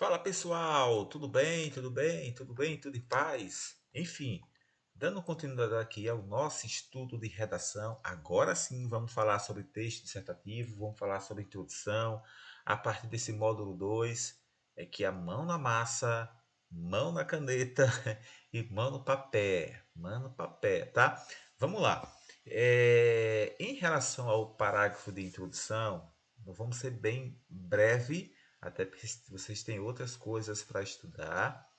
Fala pessoal, tudo bem? Tudo bem? Tudo bem? Tudo em paz? Enfim, dando continuidade aqui ao nosso estudo de redação, agora sim vamos falar sobre texto dissertativo, vamos falar sobre introdução, a partir desse módulo 2 é que a mão na massa, mão na caneta e mão no papel, tá? Vamos lá. Em relação ao parágrafo de introdução, vamos ser bem breve até porque vocês têm outras coisas para estudar.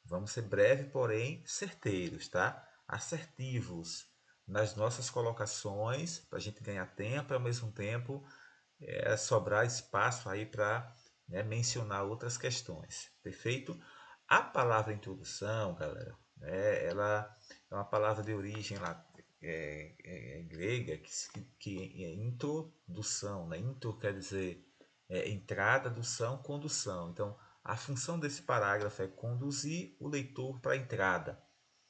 Vamos ser breves, porém certeiros, tá? Assertivos nas nossas colocações, para a gente ganhar tempo e ao mesmo tempo sobrar espaço aí para mencionar outras questões. Perfeito? A palavra introdução, galera, ela é uma palavra de origem lá, grega, que é introdução. Né? Intro quer dizer entrada, dução, condução. Então, a função desse parágrafo é conduzir o leitor para a entrada.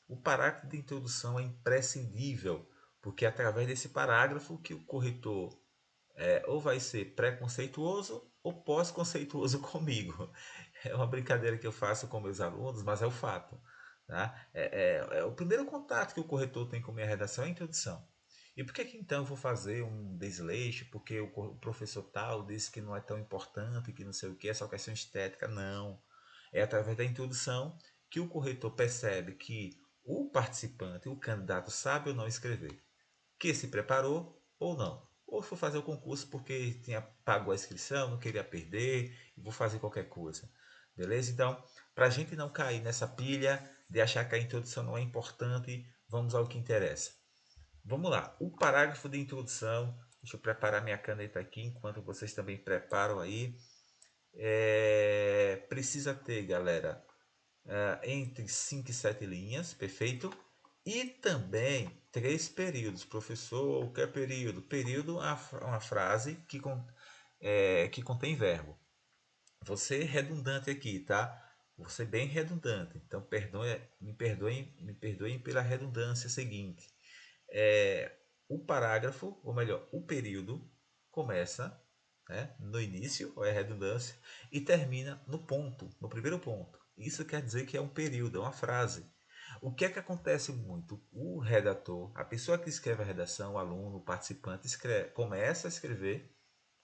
O parágrafo de introdução é imprescindível, porque é através desse parágrafo que o corretor ou vai ser preconceituoso ou pós-conceituoso comigo. É uma brincadeira que eu faço com meus alunos, mas é o fato. Tá? É o primeiro contato que o corretor tem com a minha redação é a introdução. E por que, que então eu vou fazer um desleixo? Porque o professor tal disse que não é tão importante, que não sei o que, é só questão estética. Não. É através da introdução que o corretor percebe que o participante, o candidato, sabe ou não escrever, que se preparou ou não. Ou for fazer o concurso porque tinha pago a inscrição, não queria perder, e vou fazer qualquer coisa. Beleza? Então, para a gente não cair nessa pilha de achar que a introdução não é importante, vamos ao que interessa. Vamos lá. O parágrafo de introdução. Deixa eu preparar minha caneta aqui enquanto vocês também preparam aí. Precisa ter, galera, entre 5 e 7 linhas, perfeito? E também três períodos. Professor, o que é período? Período é uma frase que contém verbo. Vou ser redundante aqui, tá? Vou ser bem redundante. Então, me perdoem pela redundância seguinte. É, o parágrafo, ou melhor, o período, começa no início, ou é redundância, e termina no ponto, no primeiro ponto. Isso quer dizer que é um período, é uma frase. O que é que acontece muito? O redator, a pessoa que escreve a redação, o aluno, o participante, começa a escrever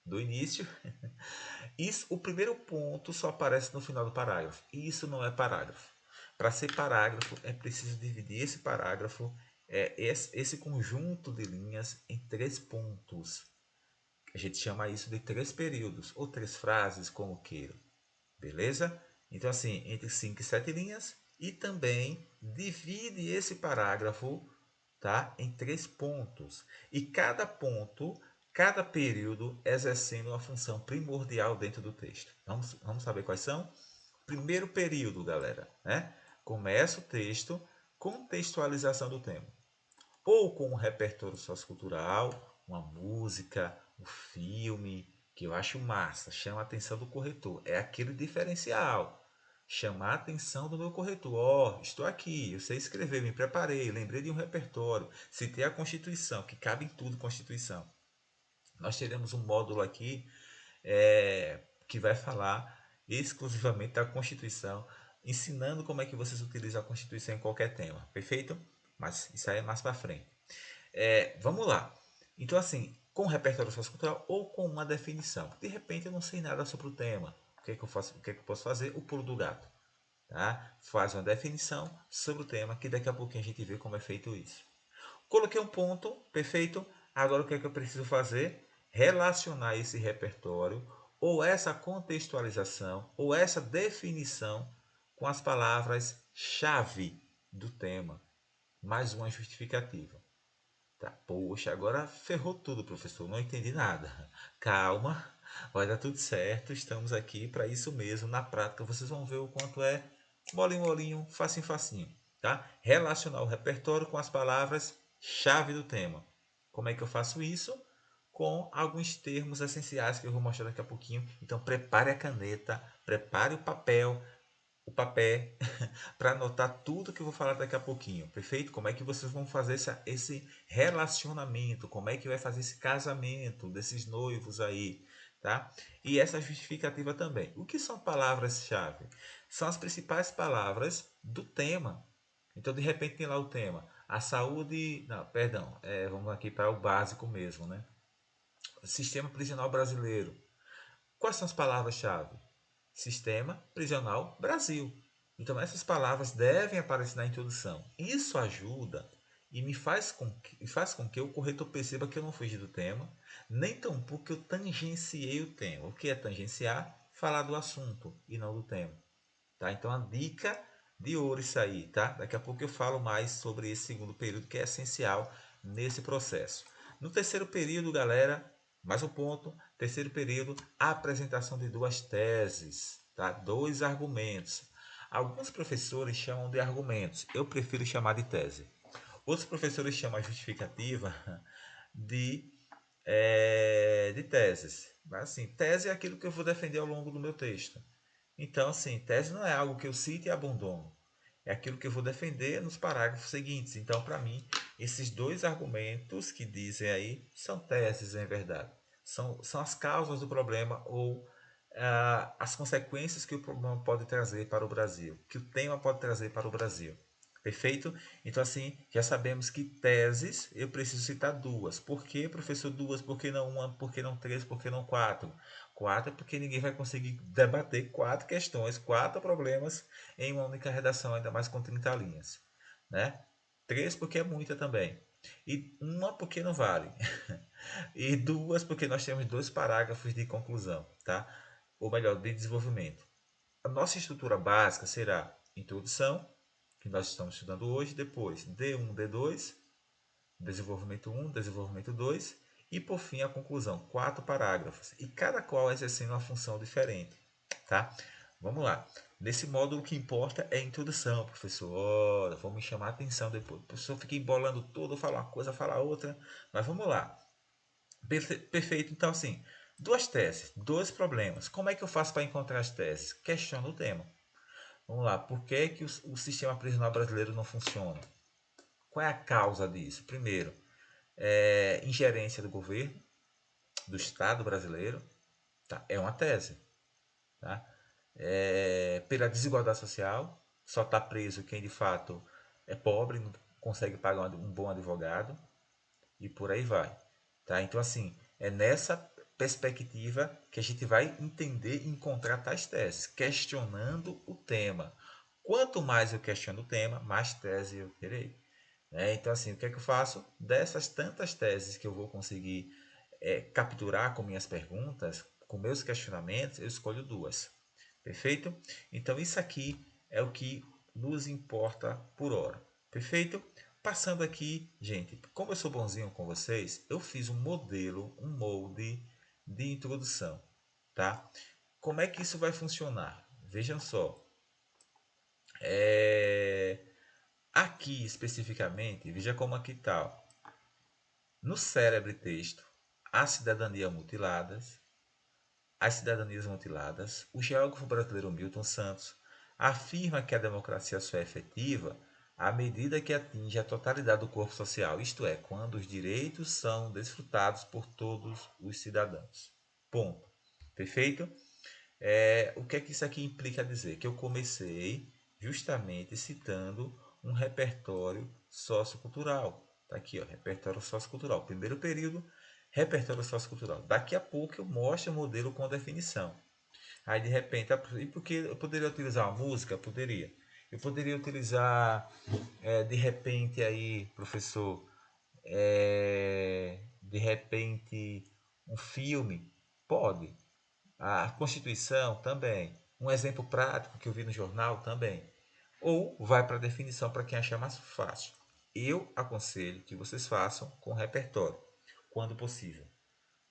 do início. Isso, o primeiro ponto só aparece no final do parágrafo. E isso não é parágrafo. Para ser parágrafo, é preciso dividir esse parágrafo, esse conjunto de linhas, em três pontos. A gente chama isso de três períodos, ou três frases, como queira. Beleza? Então, assim, entre 5 e 7 linhas. E também divide esse parágrafo, tá, em três pontos. E cada ponto, cada período exercendo uma função primordial dentro do texto. Vamos saber quais são? Primeiro período, galera, né? Começa o texto, contextualização do tema. Ou com um repertório sociocultural, uma música, um filme, que eu acho massa, chama a atenção do corretor. É aquele diferencial. Chamar a atenção do meu corretor. Ó, estou aqui, eu sei escrever, me preparei, lembrei de um repertório, citei a Constituição, que cabe em tudo Constituição. Nós teremos um módulo aqui que vai falar exclusivamente da Constituição, ensinando como é que vocês utilizam a Constituição em qualquer tema, perfeito? Mas isso aí é mais para frente. Vamos lá. Então, assim, com repertório sociocultural ou com uma definição. De repente, eu não sei nada sobre o tema. O que, é que eu faço? O que, é que eu posso fazer? O pulo do gato. Tá? Faz uma definição sobre o tema, que daqui a pouquinho a gente vê como é feito isso. Coloquei um ponto, perfeito. Agora o que é que eu preciso fazer? Relacionar esse repertório, ou essa contextualização, ou essa definição com as palavras-chave do tema. Mais uma justificativa. Tá, poxa, agora ferrou tudo, professor. Não entendi nada. Calma, vai dar tudo certo. Estamos aqui para isso mesmo. Na prática, vocês vão ver o quanto é molinho, molinho, facinho, facinho. Tá? Relacionar o repertório com as palavras-chave do tema. Como é que eu faço isso? Com alguns termos essenciais que eu vou mostrar daqui a pouquinho. Então, prepare a caneta, prepare o papel para anotar tudo que eu vou falar daqui a pouquinho, perfeito? Como é que vocês vão fazer esse relacionamento, como é que vai fazer esse casamento desses noivos aí, tá? E essa justificativa também. O que são palavras-chave? São as principais palavras do tema. Então, de repente, tem lá o tema. A saúde... Não, perdão. Vamos aqui para o básico mesmo, né? Sistema prisional brasileiro. Quais são as palavras-chave? Sistema prisional Brasil. Então, essas palavras devem aparecer na introdução. Isso ajuda e faz com que o corretor perceba que eu não fugi do tema, nem tampouco que eu tangenciei o tema. O que é tangenciar? Falar do assunto e não do tema. Tá? Então, a dica de ouro isso aí. Tá? Daqui a pouco eu falo mais sobre esse segundo período que é essencial nesse processo. No terceiro período, galera, mais um ponto. Terceiro período, a apresentação de duas teses, tá? Dois argumentos. Alguns professores chamam de argumentos. Eu prefiro chamar de tese. Outros professores chamam a justificativa de, de teses. Mas, assim, tese é aquilo que eu vou defender ao longo do meu texto. Então, assim, tese não é algo que eu cite e abandono. É aquilo que eu vou defender nos parágrafos seguintes. Então, para mim, esses dois argumentos que dizem aí são teses, em verdade. São as causas do problema ou as consequências que o problema pode trazer para o Brasil, que o tema pode trazer para o Brasil. Perfeito? Então, assim, já sabemos que teses eu preciso citar duas. Por que, professor, duas? Por que não uma? Por que não três? Por que não quatro? Quatro é porque ninguém vai conseguir debater quatro questões, quatro problemas em uma única redação, ainda mais com 30 linhas. Né? Três porque é muita também. E uma porque não vale. E duas porque nós temos dois parágrafos de conclusão, tá? Ou melhor, de desenvolvimento. A nossa estrutura básica será introdução, que nós estamos estudando hoje, depois D1, D2, desenvolvimento 1, desenvolvimento 2 e por fim a conclusão, quatro parágrafos, e cada qual exercendo uma função diferente, tá? Vamos lá. Nesse módulo o que importa é a introdução, professor. Ora, vamos chamar a atenção depois. O professor fica embolando tudo, fala uma coisa, fala outra, mas vamos lá. Perfeito, então assim, duas teses, dois problemas. Como é que eu faço para encontrar as teses? Questiono o tema. Vamos lá, por que, que o sistema prisional brasileiro não funciona? Qual é a causa disso? Primeiro, ingerência do governo, do Estado brasileiro, tá? É uma tese. Tá? Pela desigualdade social, só está preso quem de fato é pobre, não consegue pagar um bom advogado e por aí vai. Tá? Então, assim, é nessa perspectiva que a gente vai entender e encontrar tais teses, questionando o tema. Quanto mais eu questiono o tema, mais tese eu terei. Então, assim, o que é que eu faço? Dessas tantas teses que eu vou conseguir capturar com minhas perguntas, com meus questionamentos, eu escolho duas. Perfeito? Então, isso aqui é o que nos importa por hora. Perfeito? Passando aqui, gente, como eu sou bonzinho com vocês, eu fiz um modelo, um molde de introdução, tá? Como é que isso vai funcionar? Vejam só. Aqui especificamente, veja como aqui está. No célebre texto, a cidadania mutiladas, as cidadanias mutiladas, o geógrafo brasileiro Milton Santos afirma que a democracia só é efetiva à medida que atinge a totalidade do corpo social, isto é, quando os direitos são desfrutados por todos os cidadãos. Ponto. Perfeito? O que é que isso aqui implica dizer? Que eu comecei justamente citando um repertório sociocultural. Está aqui, ó, repertório sociocultural. Primeiro período, repertório sociocultural. Daqui a pouco eu mostro o modelo com definição. Aí de repente, e porque eu poderia utilizar uma música? Poderia. Eu poderia utilizar, de repente aí, professor, de repente um filme? Pode. A Constituição também. Um exemplo prático que eu vi no jornal também. Ou vai para a definição para quem achar mais fácil. Eu aconselho que vocês façam com repertório, quando possível.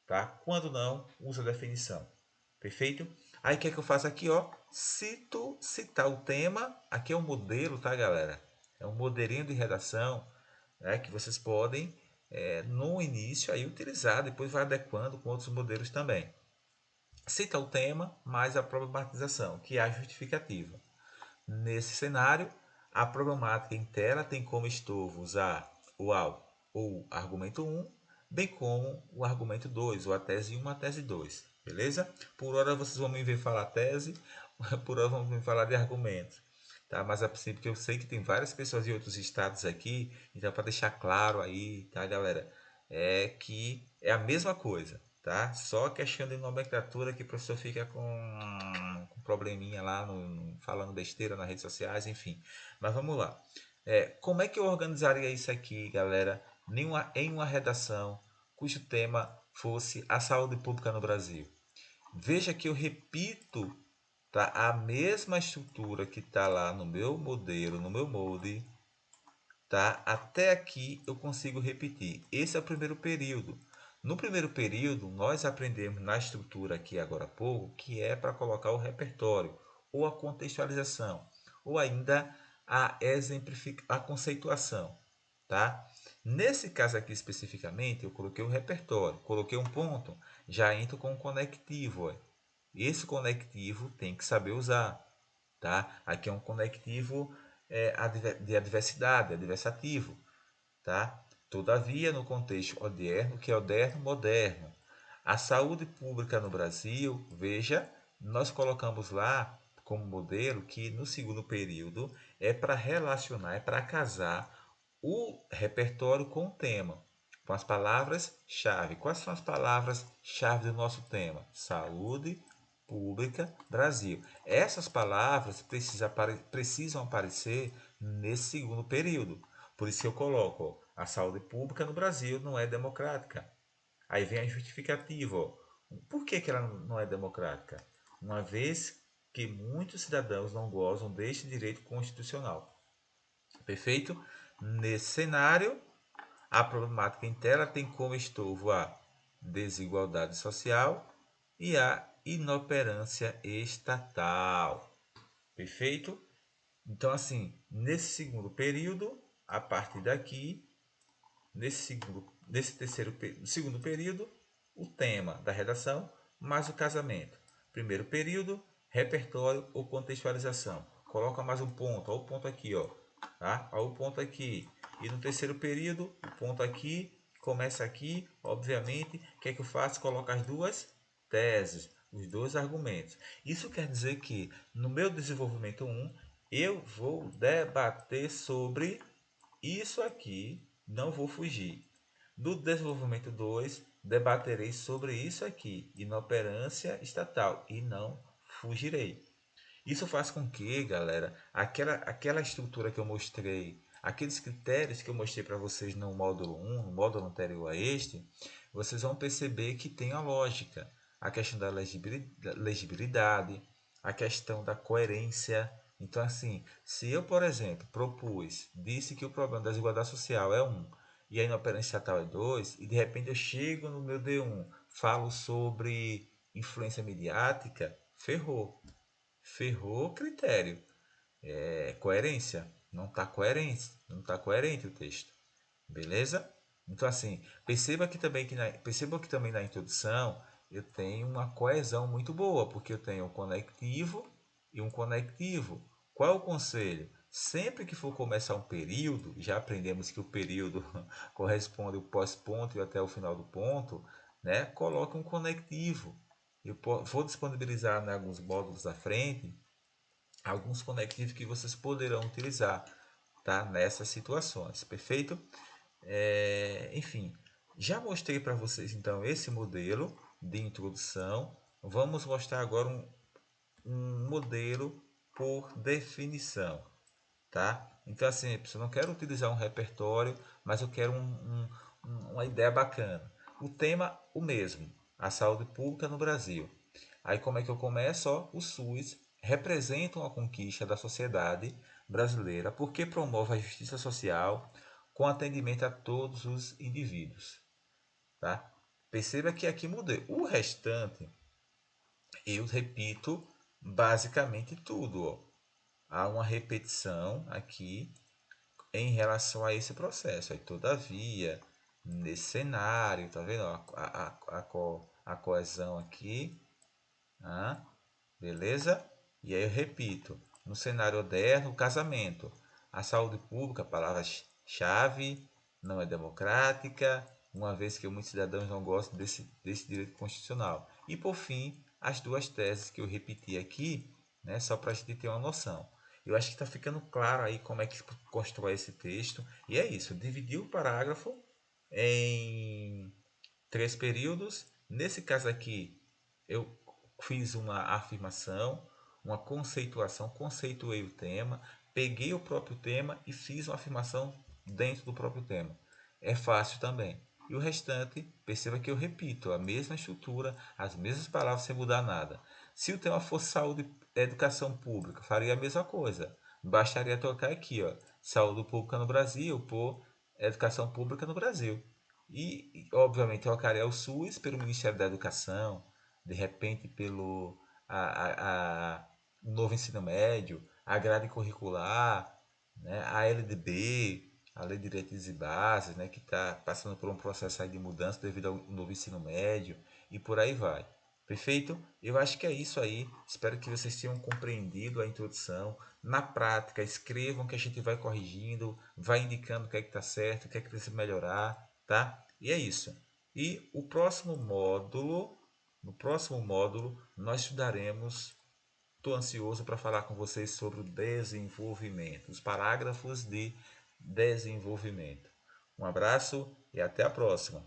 Tá? Quando não, usa a definição. Perfeito? Aí o que é que eu faço aqui? Ó? Citar o tema. Aqui é um modelo, tá, galera? É um modelinho de redação, né, que vocês podem, no início, aí, utilizar. Depois vai adequando com outros modelos também. Cita o tema, mais a problematização, que é a justificativa. Nesse cenário, a problemática em tela tem como estovo usar o argumento 1, bem como o argumento 2, ou a tese 1, a tese 2. Beleza? Por hora vocês vão me ver falar tese, por hora vão me falar de argumentos. Tá? Mas a princípio que eu sei que tem várias pessoas de outros estados aqui, então para deixar claro aí, tá, galera? É que é a mesma coisa, tá? Só a questão de nomenclatura que o professor fica com probleminha lá, falando besteira nas redes sociais, enfim. Mas vamos lá. Como é que eu organizaria isso aqui, galera, em uma redação cujo tema fosse a saúde pública no Brasil? Veja que eu repito, tá, a mesma estrutura que está lá no meu modelo, no meu molde, tá? Até aqui eu consigo repetir. Esse é o primeiro período. No primeiro período, nós aprendemos na estrutura aqui agora há pouco, que é para colocar o repertório, ou a contextualização, ou ainda a conceituação, tá? Nesse caso aqui especificamente, eu coloquei o repertório, coloquei um ponto, já entro com o conectivo. Ó. Esse conectivo tem que saber usar, tá? Aqui é um conectivo de adversidade, adversativo, tá? Todavia, no contexto moderno, que é moderno, a saúde pública no Brasil, veja, nós colocamos lá como modelo que no segundo período é para relacionar, é para casar o repertório com o tema, com as palavras-chave. Quais são as palavras-chave do nosso tema? Saúde pública Brasil. Essas palavras precisam aparecer nesse segundo período. Por isso que eu coloco, ó, a saúde pública no Brasil não é democrática. Aí vem a justificativa. Ó. Por que ela não é democrática? Uma vez que muitos cidadãos não gozam deste direito constitucional. Perfeito? Nesse cenário, a problemática em tela tem como estovo a desigualdade social e a inoperância estatal. Perfeito? Então, assim, nesse segundo período, a partir daqui, nesse segundo período, o tema da redação mais o casamento. Primeiro período, repertório ou contextualização. Coloca mais um ponto, olha o ponto aqui, ó. Tá? Olha o ponto aqui. E no terceiro período, o ponto aqui, começa aqui, obviamente, o que é que eu faço? Coloco as duas teses, os dois argumentos. Isso quer dizer que no meu desenvolvimento 1, eu vou debater sobre isso aqui, não vou fugir. No desenvolvimento 2, debaterei sobre isso aqui, inoperância estatal, e não fugirei. Isso faz com que, galera, aquela estrutura que eu mostrei, aqueles critérios que eu mostrei para vocês no módulo 1, no módulo anterior a este, vocês vão perceber que tem a lógica. A questão da legibilidade, a questão da coerência. Então, assim, se eu, por exemplo, disse que o problema da desigualdade social é 1 e a inoperância estatal é 2, e de repente eu chego no meu D1, falo sobre influência midiática, ferrou. Ferrou o critério. Coerência. Não tá coerente o texto. Beleza? Então assim, perceba que também na introdução eu tenho uma coesão muito boa, porque eu tenho um conectivo e um conectivo. Qual é o conselho? Sempre que for começar um período, já aprendemos que o período corresponde ao pós-ponto e até o final do ponto, né? Coloque um conectivo. Eu vou disponibilizar em alguns módulos à frente alguns conectivos que vocês poderão utilizar, tá? Nessas situações, perfeito? Enfim, já mostrei para vocês então esse modelo de introdução. Vamos mostrar agora um modelo por definição, tá? Então assim, eu não quero utilizar um repertório, mas eu quero uma ideia bacana. O tema o mesmo, a saúde pública no Brasil. Aí como é que eu começo? Ó, o SUS representa uma conquista da sociedade brasileira porque promove a justiça social com atendimento a todos os indivíduos. Tá? Perceba que aqui mudei. O restante, eu repito basicamente tudo. Ó. Há uma repetição aqui em relação a esse processo. Aí, todavia, nesse cenário, tá vendo? A coesão aqui. Ah, beleza? E aí eu repito, no cenário moderno, o casamento. A saúde pública, palavra-chave, não é democrática, uma vez que muitos cidadãos não gostam desse direito constitucional. E por fim, as duas teses que eu repeti aqui, né, só para a gente ter uma noção. Eu acho que está ficando claro aí como é que constrói esse texto. E é isso, dividir o parágrafo em 3 períodos. Nesse caso aqui, eu fiz uma afirmação, uma conceituação, conceituei o tema, peguei o próprio tema e fiz uma afirmação dentro do próprio tema. É fácil também. E o restante, perceba que eu repito a mesma estrutura, as mesmas palavras sem mudar nada. Se o tema fosse saúde e educação pública, faria a mesma coisa. Bastaria trocar aqui, ó, saúde pública no Brasil por educação pública no Brasil. Obviamente, trocaria o SUS pelo Ministério da Educação, de repente pelo o novo ensino médio, a grade curricular, né, a LDB, a Lei de Diretrizes e Bases, né, que está passando por um processo aí de mudança devido ao novo ensino médio, e por aí vai. Perfeito? Eu acho que é isso aí. Espero que vocês tenham compreendido a introdução. Na prática, escrevam que a gente vai corrigindo, vai indicando o que é que está certo, o que é que precisa melhorar, tá? E é isso. E no próximo módulo, nós estudaremos. Estou ansioso para falar com vocês sobre o desenvolvimento, os parágrafos de desenvolvimento. Um abraço e até a próxima.